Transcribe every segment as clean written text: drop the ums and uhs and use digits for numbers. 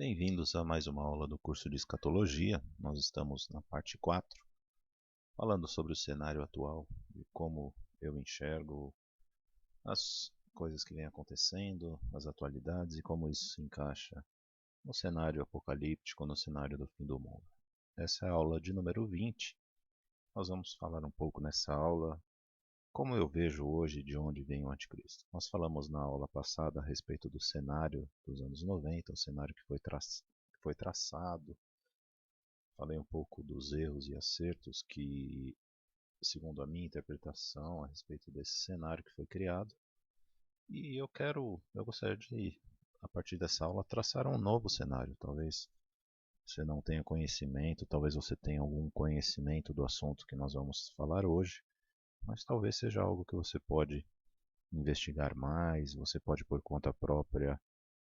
Bem-vindos a mais uma aula do curso de Escatologia. Nós estamos na parte 4, falando sobre o cenário atual e como eu enxergo as coisas que vêm acontecendo, as atualidades e como isso se encaixa no cenário apocalíptico, no cenário do fim do mundo. Essa é a aula de número 20. Nós vamos falar um pouco nessa aula como eu vejo hoje de onde vem o anticristo. Nós falamos na aula passada a respeito do cenário dos anos 90, o cenário que foi traçado. Falei um pouco dos erros e acertos que, segundo a minha interpretação, a respeito desse cenário que foi criado. E eu gostaria de, a partir dessa aula, traçar um novo cenário. Talvez você não tenha conhecimento, talvez você tenha algum conhecimento do assunto que nós vamos falar hoje. Mas talvez seja algo que você pode investigar mais, você pode por conta própria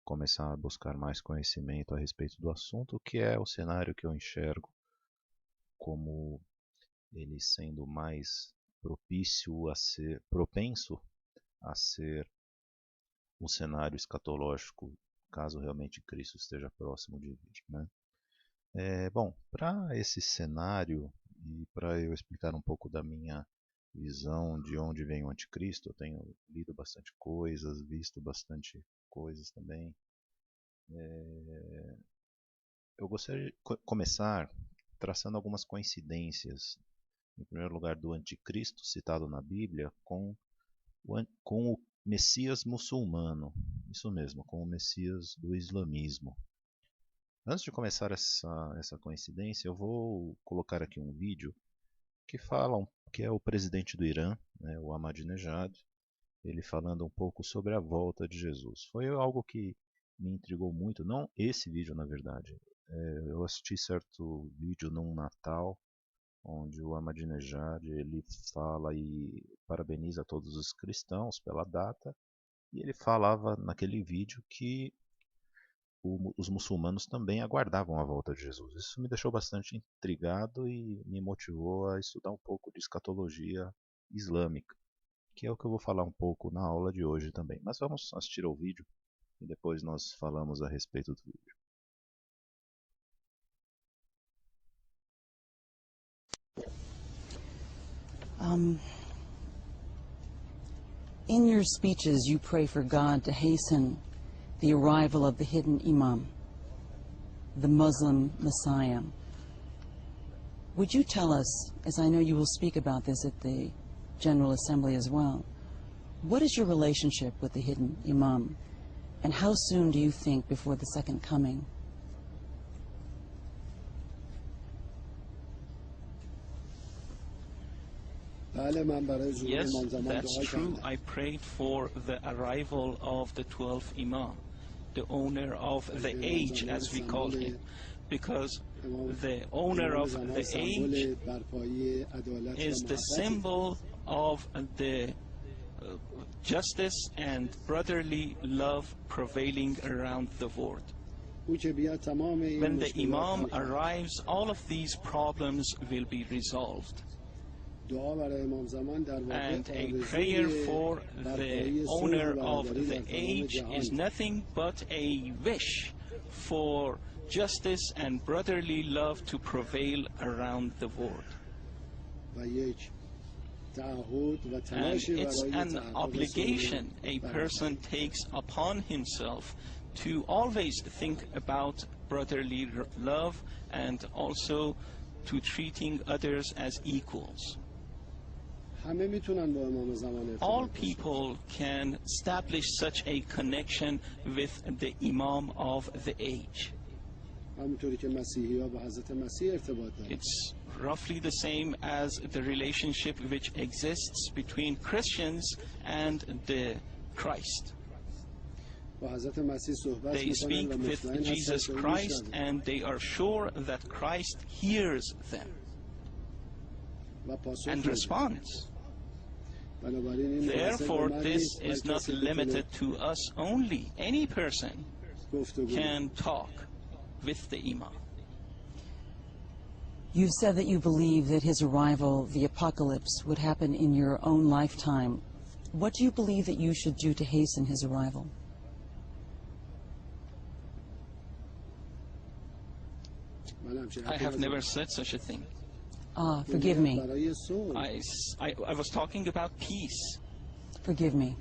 começar a buscar mais conhecimento a respeito do assunto, que é o cenário que eu enxergo como ele sendo mais propenso a ser o cenário escatológico, caso realmente Cristo esteja próximo de vir, né? Bom, para esse cenário e para eu explicar um pouco da minha visão de onde vem o anticristo, eu tenho lido bastante coisas, visto bastante coisas também. Eu gostaria de começar traçando algumas coincidências, em primeiro lugar, do anticristo citado na Bíblia com o Messias muçulmano, isso mesmo, com o Messias do islamismo. Antes de começar essa coincidência, eu vou colocar aqui um vídeo que é o presidente do Irã, né, o Ahmadinejad, ele falando um pouco sobre a volta de Jesus. Foi algo que me intrigou muito, não esse vídeo na verdade. Eu assisti certo vídeo num Natal, onde o Ahmadinejad ele fala e parabeniza todos os cristãos pela data, e ele falava naquele vídeo que os muçulmanos também aguardavam a volta de Jesus. Isso me deixou bastante intrigado e me motivou a estudar um pouco de escatologia islâmica, que é o que eu vou falar um pouco na aula de hoje também. Mas vamos assistir ao vídeo e depois nós falamos a respeito do vídeo. In your speeches, you pray for God to hasten the arrival of the hidden Imam, the Muslim Messiah. Would you tell us, as I know you will speak about this at the General Assembly as well, what is your relationship with the hidden Imam, and how soon do you think before the second coming? Yes, that's true. I prayed for the arrival of the 12th Imam, the owner of the age, as we call him, because the owner of the age is the symbol of the justice and brotherly love prevailing around the world. When the Imam arrives, all of these problems will be resolved. And a prayer for the owner of the age is nothing but a wish for justice and brotherly love to prevail around the world. And it's an obligation a person takes upon himself to always think about brotherly love and also to treating others as equals. All people can establish such a connection with the Imam of the age. It's roughly the same as the relationship which exists between Christians and the Christ. They speak with Jesus Christ and they are sure that Christ hears them and responds. Therefore, this is not limited to us only. Any person can talk with the Imam. You've said that you believe that his arrival, the apocalypse, would happen in your own lifetime. What do you believe that you should do to hasten his arrival? I have never said such a thing. Forgive me. I was talking about peace. Forgive me.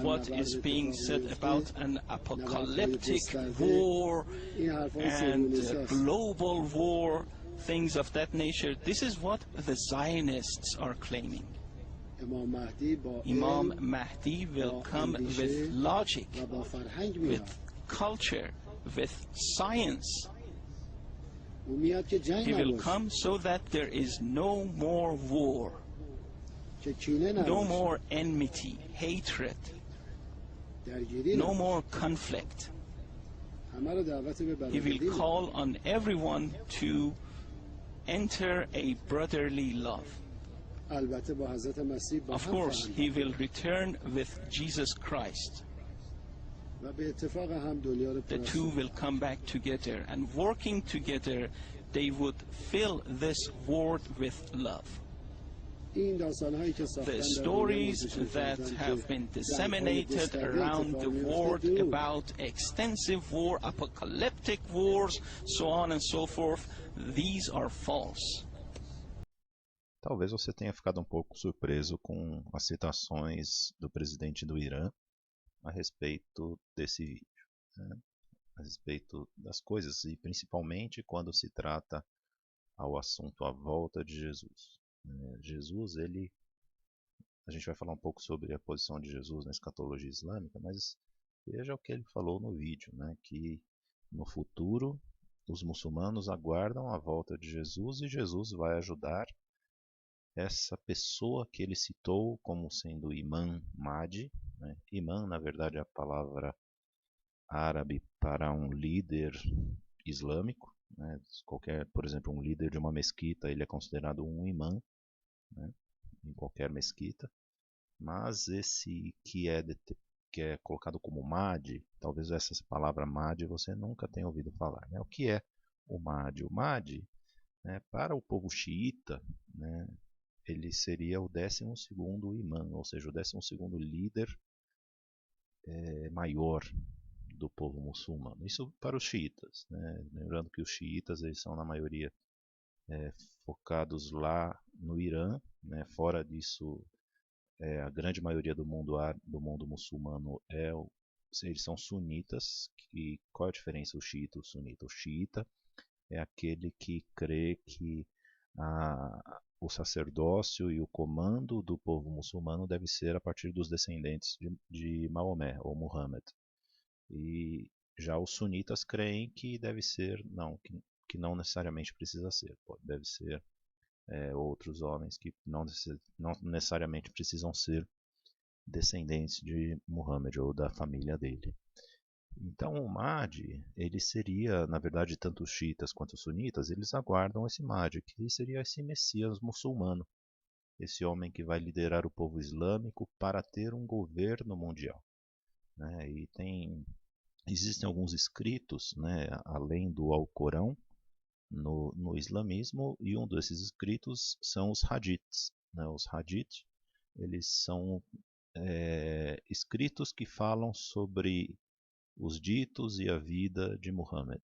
What is being said about an apocalyptic war and global war, things of that nature, this is what the Zionists are claiming. Imam Mahdi will come with logic, with culture, with science. He will come so that there is no more war, no more enmity, hatred, no more conflict. He will call on everyone to enter a brotherly love. Of course, he will return with Jesus Christ. The two will come back together, and working together, they would fill this world with love. The stories that have been disseminated around the world about extensive war, apocalyptic wars, so on and so forth, these are false. Talvez você tenha ficado um pouco surpreso com as citações do presidente do Irã a respeito desse vídeo, né? A respeito das coisas, e principalmente quando se trata ao assunto a volta de Jesus. Jesus, a gente vai falar um pouco sobre a posição de Jesus na escatologia islâmica, mas veja o que ele falou no vídeo, né? Que no futuro os muçulmanos aguardam a volta de Jesus e Jesus vai ajudar essa pessoa que ele citou como sendo Imam Mahdi, né? Imam, na verdade, é a palavra árabe para um líder islâmico, né? Por exemplo, um líder de uma mesquita, ele é considerado um imã, né? Em qualquer mesquita. Mas esse que é colocado como Mahdi, talvez essa palavra Mahdi você nunca tenha ouvido falar, né? O que é o Mahdi? O Mahdi, né, para o povo xiita, né, ele seria o 12º imã, ou seja, o 12º líder maior do povo muçulmano. Isso para os xiitas, né? Lembrando que os xiitas eles são na maioria focados lá no Irã, né? Fora disso, a grande maioria do mundo muçulmano eles são sunitas. Qual é a diferença do xiita e do sunita? O xiita é aquele que crê que o sacerdócio e o comando do povo muçulmano deve ser a partir dos descendentes de Maomé ou Muhammad. E já os sunitas creem que deve ser, que não necessariamente precisa ser, deve ser outros homens que não necessariamente precisam ser descendentes de Muhammad ou da família dele. Então o Mahdi, ele seria, na verdade, tanto os xiitas quanto os sunitas, eles aguardam esse Mahdi, que seria esse Messias muçulmano, esse homem que vai liderar o povo islâmico para ter um governo mundial, né? E existem alguns escritos, né, além do Alcorão, no islamismo, e um desses escritos são os hadiths, né? Os hadiths, eles são escritos que falam sobre os ditos e a vida de Muhammad,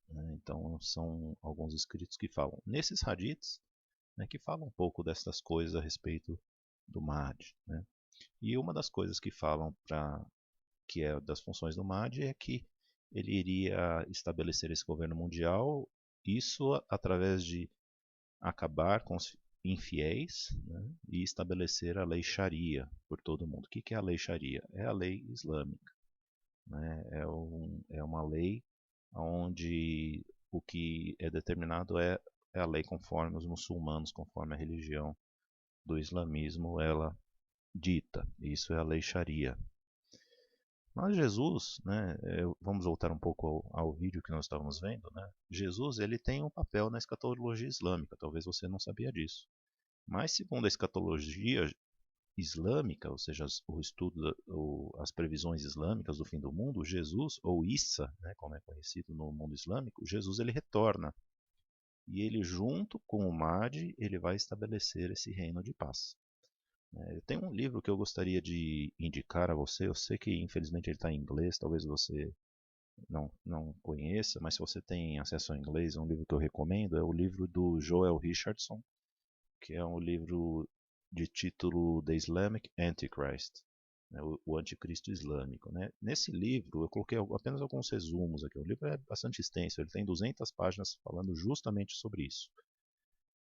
né? Então são alguns escritos que falam nesses hadiths, né, que falam um pouco dessas coisas a respeito do Mahdi, né? E uma das coisas que falam que é das funções do Mahdi é que ele iria estabelecer esse governo mundial, isso através de acabar com os infiéis, né, e estabelecer a lei Sharia por todo mundo. O que é a lei Sharia? É a lei islâmica, né? É uma lei onde o que é determinado é a lei conforme os muçulmanos, conforme a religião do islamismo ela dita. Isso é a lei Sharia. Mas Jesus, né, vamos voltar um pouco ao vídeo que nós estávamos vendo, né? Jesus ele tem um papel na escatologia islâmica, talvez você não sabia disso. Mas segundo a escatologia islâmica, ou seja, o estudo, as previsões islâmicas do fim do mundo, Jesus, ou Issa, né, como é conhecido no mundo islâmico, Jesus ele retorna. E ele junto com o Mahdi, ele vai estabelecer esse reino de paz. Eu tenho um livro que eu gostaria de indicar a você. Eu sei que infelizmente ele está em inglês, talvez você não conheça, mas se você tem acesso ao inglês, um livro que eu recomendo é o livro do Joel Richardson, que é um livro de título The Islamic Antichrist, né, o Anticristo Islâmico. Né? Nesse livro, eu coloquei apenas alguns resumos aqui. O livro é bastante extenso, ele tem 200 páginas falando justamente sobre isso.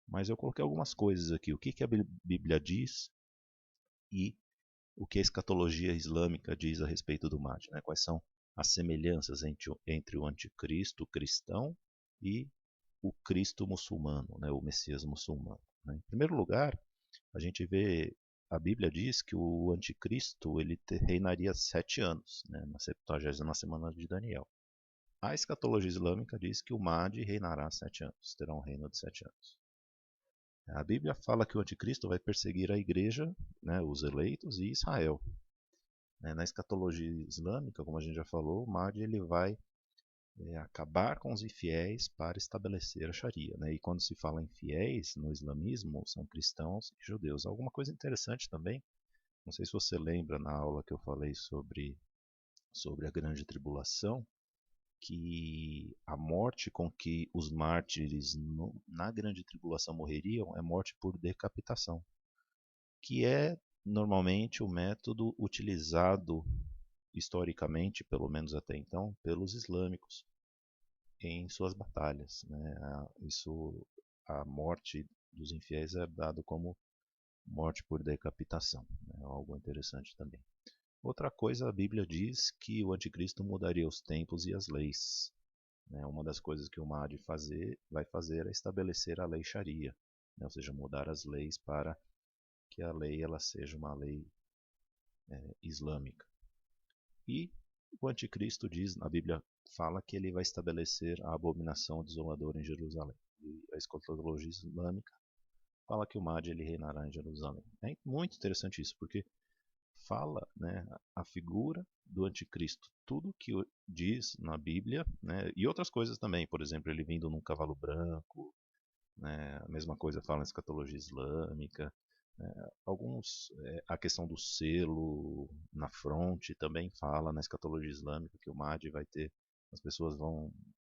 Mas eu coloquei algumas coisas aqui. O que a Bíblia diz e o que a escatologia islâmica diz a respeito do Mahdi. Né? Quais são as semelhanças entre o anticristo cristão e o Cristo muçulmano, né? O Messias muçulmano. Né? Em primeiro lugar, a gente vê, a Bíblia diz que o anticristo ele reinaria 7 anos, né? Na 70ª semana de Daniel. A escatologia islâmica diz que o Mahdi reinará 7 anos, terá um reino de 7 anos. A Bíblia fala que o anticristo vai perseguir a igreja, né, os eleitos e Israel. Na escatologia islâmica, como a gente já falou, o Mahdi ele vai acabar com os infiéis para estabelecer a Sharia. Né? E quando se fala em fiéis no islamismo, são cristãos e judeus. Alguma coisa interessante também, não sei se você lembra na aula que eu falei sobre a grande tribulação, que a morte com que os mártires na grande tribulação morreriam é morte por decapitação, que é normalmente o método utilizado historicamente, pelo menos até então, pelos islâmicos em suas batalhas. Né? A morte dos infiéis é dado como morte por decapitação, né? Algo interessante também. Outra coisa, a Bíblia diz que o anticristo mudaria os tempos e as leis. Né? Uma das coisas que o Mahdi vai fazer é estabelecer a lei Sharia, né? Ou seja, mudar as leis para que a lei ela seja uma lei islâmica. E o anticristo diz, a Bíblia fala que ele vai estabelecer a abominação desoladora em Jerusalém. E a escatologia islâmica fala que o Mahdi ele reinará em Jerusalém. É muito interessante isso, porque fala, né, a figura do anticristo. Tudo que diz na Bíblia, né, e outras coisas também, por exemplo, ele vindo num cavalo branco, né, a mesma coisa fala na escatologia islâmica. A questão do selo na fronte também fala na escatologia islâmica que o Mahdi vai ter, as pessoas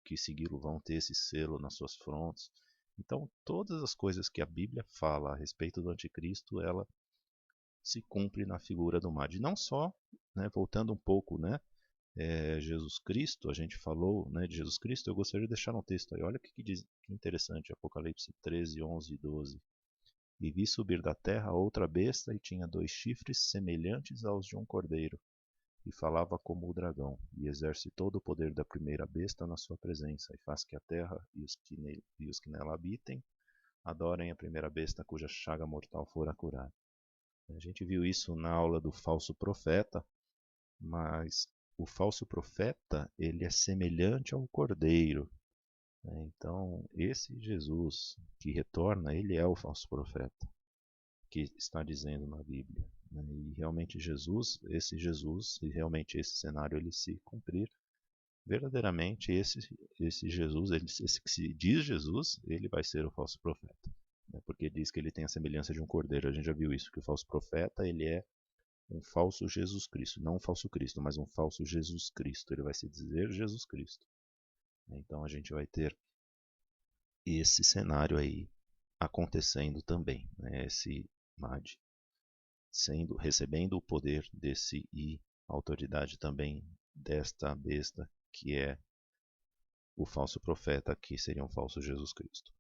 que segui-lo vão ter esse selo nas suas frontes. Então, todas as coisas que a Bíblia fala a respeito do anticristo, ela se cumpre na figura do Mahdi. Não só, né, voltando um pouco, né, Jesus Cristo, a gente falou, né, de Jesus Cristo, eu gostaria de deixar um texto aí. Olha o que diz, que interessante, Apocalipse 13, 11 e 12. E vi subir da terra outra besta e tinha 2 chifres semelhantes aos de um cordeiro, e falava como o dragão, e exerce todo o poder da primeira besta na sua presença, e faz que a terra e os que nela habitem adorem a primeira besta cuja chaga mortal fora curada. A gente viu isso na aula do falso profeta, mas o falso profeta ele é semelhante ao cordeiro. Então, esse Jesus que retorna, ele é o falso profeta que está dizendo na Bíblia. E realmente e realmente esse cenário ele se cumprir, verdadeiramente esse Jesus, esse que se diz Jesus, ele vai ser o falso profeta. Porque diz que ele tem a semelhança de um cordeiro. A gente já viu isso, que o falso profeta ele é um falso Jesus Cristo, não um falso Cristo, mas um falso Jesus Cristo. Ele vai se dizer Jesus Cristo. Então a gente vai ter esse cenário aí acontecendo também, né? Esse Mahdi recebendo o poder desse e a autoridade também desta besta que é o falso profeta, que seria um falso Jesus Cristo.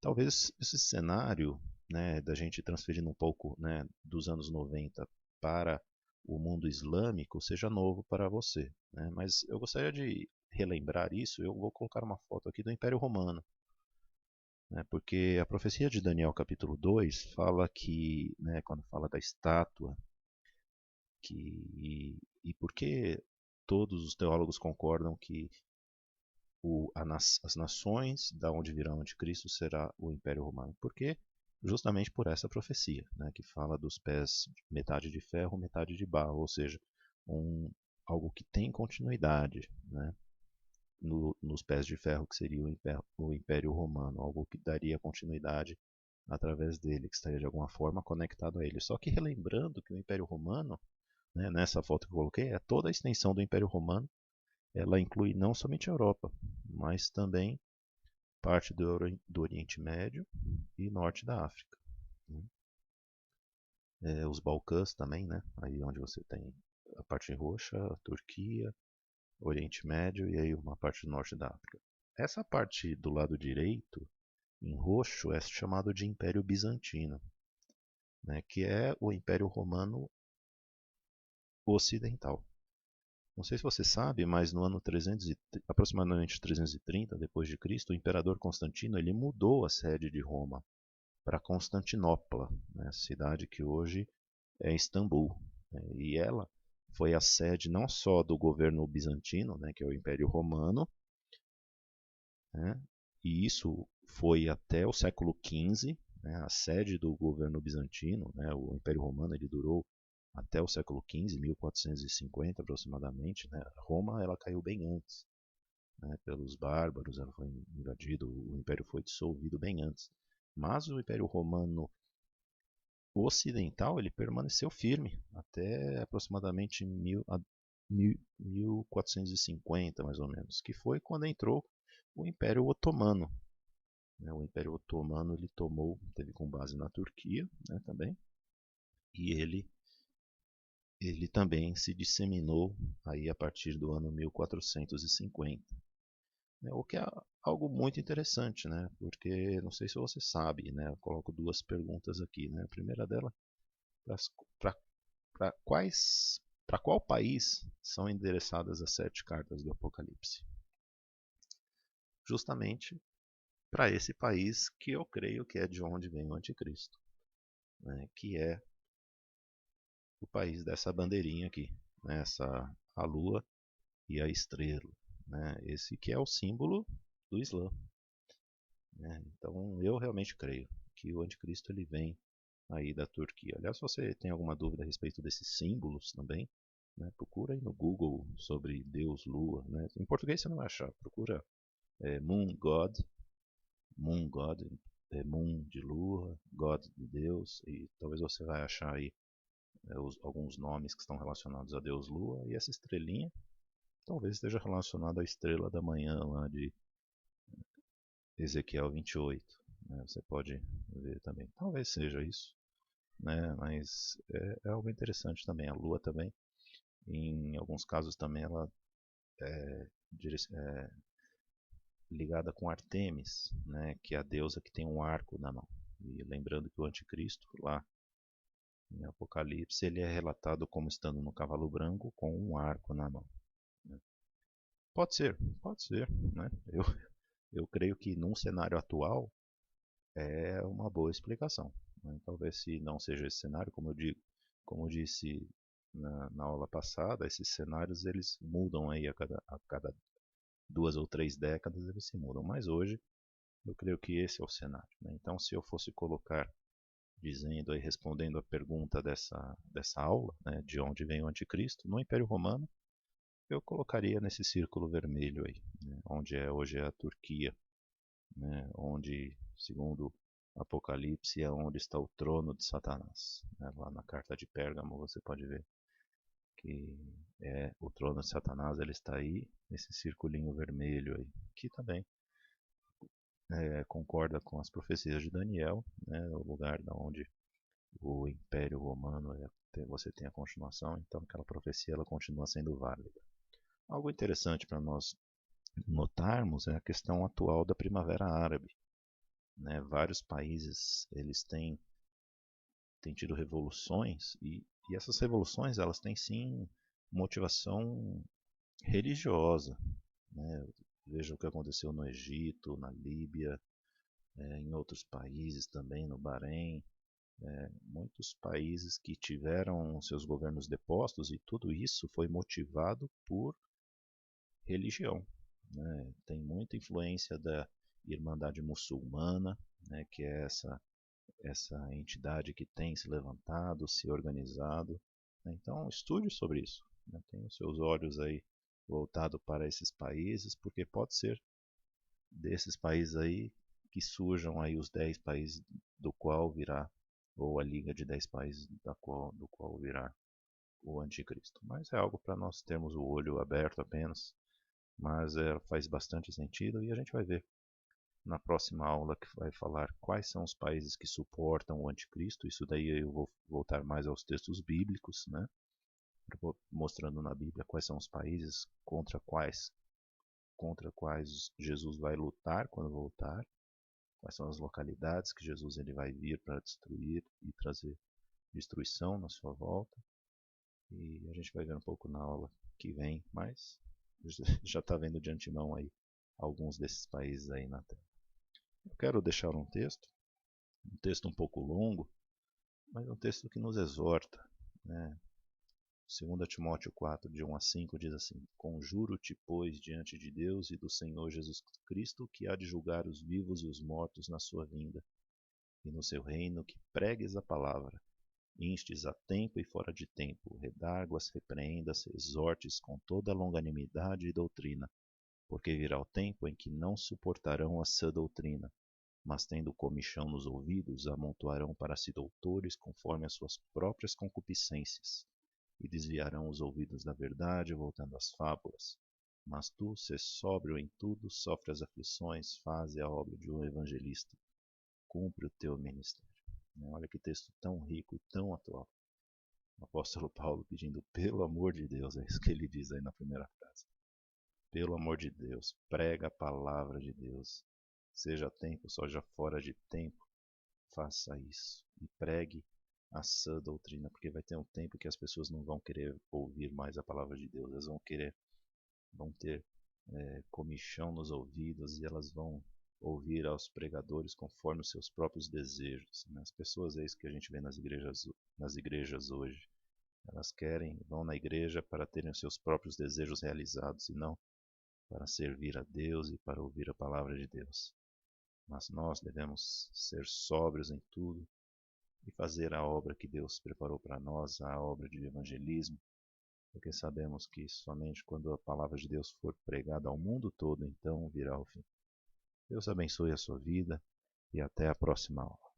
Talvez esse cenário, né, da gente transferindo um pouco, né, dos anos 90 para o mundo islâmico seja novo para você, né? Mas eu gostaria de relembrar isso. Eu vou colocar uma foto aqui do Império Romano, né, porque a profecia de Daniel capítulo 2 fala que, né, quando fala da estátua, e por que todos os teólogos concordam que as nações da onde virá o anticristo será o Império Romano? Porque justamente por essa profecia, né, que fala dos pés metade de ferro, metade de barro, ou seja, algo que tem continuidade, né, nos pés de ferro, que seria o Império Romano, algo que daria continuidade através dele, que estaria de alguma forma conectado a ele. Só que relembrando que o Império Romano, né, nessa foto que eu coloquei, é toda a extensão do Império Romano ela inclui não somente a Europa, mas também parte do Oriente Médio e norte da África. Os Balcãs também, né? Aí onde você tem a parte roxa, a Turquia, Oriente Médio e aí uma parte do norte da África. Essa parte do lado direito, em roxo, é chamado de Império Bizantino, né? Que é o Império Romano Ocidental. Não sei se você sabe, mas no ano aproximadamente 330 depois de Cristo, o imperador Constantino ele mudou a sede de Roma para Constantinopla, né, cidade que hoje é Istambul. Né, e ela foi a sede não só do governo bizantino, né, que é o Império Romano, né, e isso foi até o século XV, né, a sede do governo bizantino, né, o Império Romano ele durou até o século XV, 1450 aproximadamente. Né, Roma ela caiu bem antes, né, pelos bárbaros, ela foi invadida, o Império foi dissolvido bem antes. Mas o Império Romano Ocidental ele permaneceu firme até aproximadamente 1450, mais ou menos, que foi quando entrou o Império Otomano. O Império Otomano ele teve com base na Turquia, né, também, e ele também se disseminou aí a partir do ano 1450. O que é algo muito interessante, né? Porque não sei se você sabe, né? Eu coloco duas perguntas aqui, né? A primeira dela, para qual país são endereçadas as 7 cartas do Apocalipse? Justamente para esse país que eu creio que é de onde vem o anticristo, né? Que é o país dessa bandeirinha aqui, né? A lua e a estrela, né? Esse que é o símbolo do Islã. Né? Então eu realmente creio que o anticristo ele vem aí da Turquia. Aliás, se você tem alguma dúvida a respeito desses símbolos também, né, procura aí no Google sobre Deus, Lua. Né? Em português você não vai achar. Procura Moon God, Moon de Lua, God de Deus, e talvez você vai achar aí alguns nomes que estão relacionados a Deus Lua, e essa estrelinha talvez esteja relacionada à estrela da manhã lá de Ezequiel 28. Né? Você pode ver também. Talvez seja isso. Né? Mas é algo interessante também. A Lua também, em alguns casos também, ela é, ligada com Artemis, né? Que é a deusa que tem um arco na mão. E lembrando que o anticristo, lá em Apocalipse, ele é relatado como estando no cavalo branco com um arco na mão. Né? Pode ser. Né? Eu creio que num cenário atual é uma boa explicação. Né? Talvez se não seja esse cenário, como eu disse na aula passada, esses cenários eles mudam aí a cada 2 ou 3 décadas eles se mudam. Mas hoje eu creio que esse é o cenário. Né? Então, se eu fosse colocar, dizendo aí, respondendo a pergunta dessa aula, né, de onde vem o anticristo, no Império Romano, eu colocaria nesse círculo vermelho aí, né, onde hoje é a Turquia, né, onde, segundo Apocalipse, é onde está o trono de Satanás. Né, lá na carta de Pérgamo você pode ver que o trono de Satanás ele está aí, nesse circulinho vermelho aí, que também concorda com as profecias de Daniel, né, o lugar da onde o Império Romano você tem a continuação, então aquela profecia ela continua sendo válida. Algo interessante para nós notarmos é a questão atual da Primavera Árabe. Né? Vários países eles têm tido revoluções e essas revoluções elas têm sim motivação religiosa. Né? Veja o que aconteceu no Egito, na Líbia, em outros países também, no Bahrein. Muitos países que tiveram seus governos depostos e tudo isso foi motivado por religião. Né? Tem muita influência da Irmandade Muçulmana, né, que é essa entidade que tem se levantado, se organizado. Então, estude sobre isso. Né? Tenha os seus olhos aí voltados para esses países, porque pode ser desses países aí que surjam aí os 10 países do qual virá, ou a liga de 10 países do qual virá o anticristo. Mas é algo para nós termos o olho aberto apenas, mas faz bastante sentido e a gente vai ver na próxima aula que vai falar quais são os países que suportam o anticristo. Isso daí eu vou voltar mais aos textos bíblicos, né? Mostrando na Bíblia quais são os países contra quais Jesus vai lutar quando voltar, quais são as localidades que Jesus ele vai vir para destruir e trazer destruição na sua volta. E a gente vai ver um pouco na aula que vem, mas já está vendo de antemão aí alguns desses países aí na tela. Eu quero deixar um texto um pouco longo, mas um texto que nos exorta, né? 2 Timóteo 4, de 1 a 5, diz assim: Conjuro-te, pois, diante de Deus e do Senhor Jesus Cristo, que há de julgar os vivos e os mortos na sua vinda, e no seu reino, que pregues a palavra, instes a tempo e fora de tempo, redarguas, repreendas, exortes com toda longanimidade e doutrina, porque virá o tempo em que não suportarão a sã doutrina, mas tendo comichão nos ouvidos, amontoarão para si doutores conforme as suas próprias concupiscências, e desviarão os ouvidos da verdade, voltando às fábulas. Mas tu, sê sóbrio em tudo, sofre as aflições, faze a obra de um evangelista, cumpre o teu ministério. Olha que texto tão rico e tão atual. O apóstolo Paulo pedindo, pelo amor de Deus, é isso que ele diz aí na primeira frase. Pelo amor de Deus, prega a palavra de Deus. Seja tempo, seja fora de tempo, faça isso. E pregue a sã doutrina, porque vai ter um tempo que as pessoas não vão querer ouvir mais a palavra de Deus. Elas vão ter comichão nos ouvidos e elas vão ouvir aos pregadores conforme os seus próprios desejos. As pessoas, é isso que a gente vê nas igrejas hoje. Elas vão na igreja para terem os seus próprios desejos realizados e não para servir a Deus e para ouvir a palavra de Deus. Mas nós devemos ser sóbrios em tudo e fazer a obra que Deus preparou para nós, a obra de evangelismo, porque sabemos que somente quando a palavra de Deus for pregada ao mundo todo, então virá o fim. Deus abençoe a sua vida e até a próxima aula.